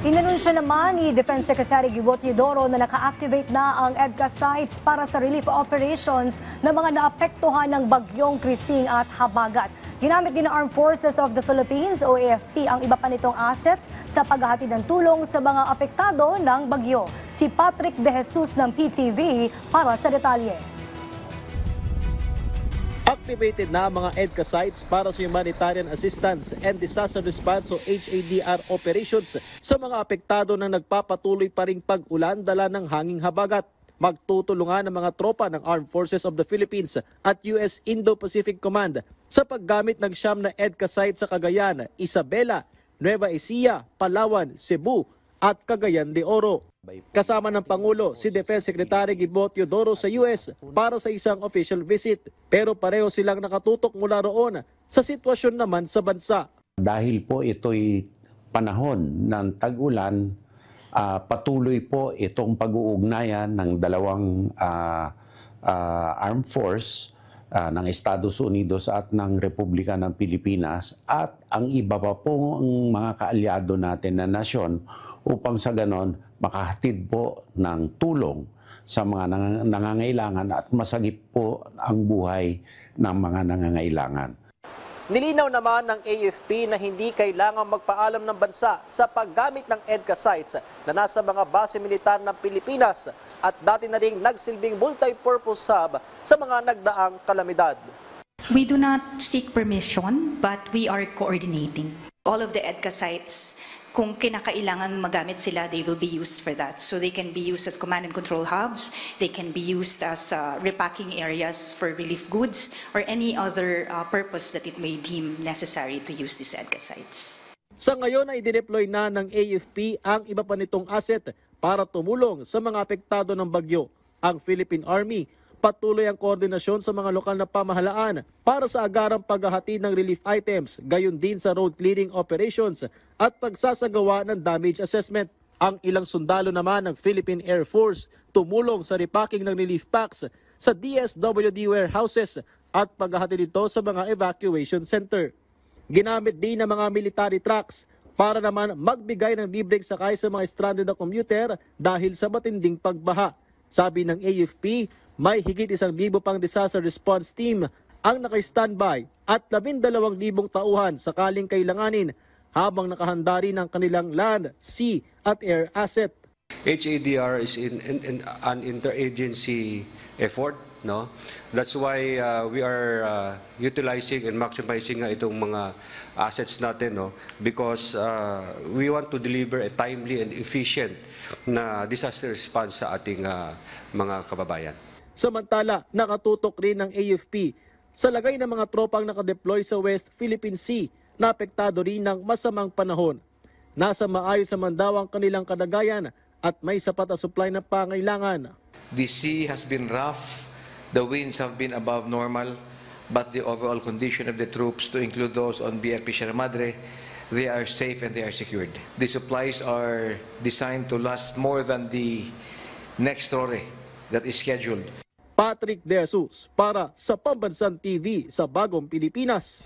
Inanunsyo naman ni Defense Secretary Gibo Teodoro na naka-activate na ang EDCA sites para sa relief operations ng mga naapektuhan ng bagyong Krising at Habagat. Ginamit din ng Armed Forces of the Philippines o AFP ang iba pa nitong assets sa paghahatid ng tulong sa mga apektado ng bagyo. Si Patrick De Jesus ng PTV para sa detalye. Activated na ang mga EDCA sites para sa humanitarian assistance and disaster response o HADR operations sa mga apektado na nagpapatuloy pa ring pag-ulan dala ng hanging habagat. Magtutulungan ang mga tropa ng Armed Forces of the Philippines at US Indo-Pacific Command sa paggamit ng 9 na EDCA sites sa Cagayan, Isabela, Nueva Ecija, Palawan, Cebu at Cagayan de Oro. Kasama ng Pangulo si Defense Secretary Gibo Teodoro sa US para sa isang official visit. Pero pareho silang nakatutok mula roon sa sitwasyon naman sa bansa. Dahil po ito'y panahon ng tag-ulan, patuloy po itong pag-uugnayan ng dalawang armed force ng Estados Unidos at ng Republika ng Pilipinas at ang iba pa po ang mga kaalyado natin na nasyon upang sa ganon makahatid po ng tulong sa mga nangangailangan at masagip po ang buhay ng mga nangangailangan. Nilinaw naman ng AFP na hindi kailangang magpaalam ng bansa sa paggamit ng EDCA sites na nasa mga base militar ng Pilipinas at dati na ring nagsilbing multi-purpose hub sa mga nagdaang kalamidad. We do not seek permission, but we are coordinating. All of the EDCA sites, kung kinakailangan magamit sila, they will be used for that. So they can be used as command and control hubs, they can be used as repacking areas for relief goods, or any other purpose that it may deem necessary to use these EDCA sites. Sa ngayon ay dineploy na ng AFP ang iba pa nitong asset para tumulong sa mga apektado ng bagyo. Ang Philippine Army patuloy ang koordinasyon sa mga lokal na pamahalaan para sa agarang paghahatid ng relief items, gayon din sa road clearing operations at pagsasagawa ng damage assessment. Ang ilang sundalo naman ng Philippine Air Force tumulong sa repacking ng relief packs sa DSWD warehouses at paghahatid ito sa mga evacuation center. Ginamit din ng mga military trucks para naman magbigay ng libreng sakay sa mga stranded na commuter dahil sa matinding pagbaha. Sabi ng AFP, may higit 1,000 pang disaster response team ang naka-standby at 12,000 tauhan sakaling kailanganin habang nakahanda rin ang kanilang land, sea at air asset. HADR is in an interagency effort, no? That's why we are utilizing and maximizing itong mga assets natin, no? Because we want to deliver a timely and efficient na disaster response sa ating mga kababayan. Samantala, nakatutok rin ng AFP sa lagay ng mga tropang nakadeploy sa West Philippine Sea na apektado rin ng masamang panahon. Nasa maayos sa mandaw ang kanilang kalagayan at may sapat na supply na pangailangan. The sea has been rough, the winds have been above normal, but the overall condition of the troops, to include those on BRP Sierra Madre, they are safe and they are secured. The supplies are designed to last more than the next story that is scheduled. Patrick De Jesus para sa Pambansang TV sa Bagong Pilipinas.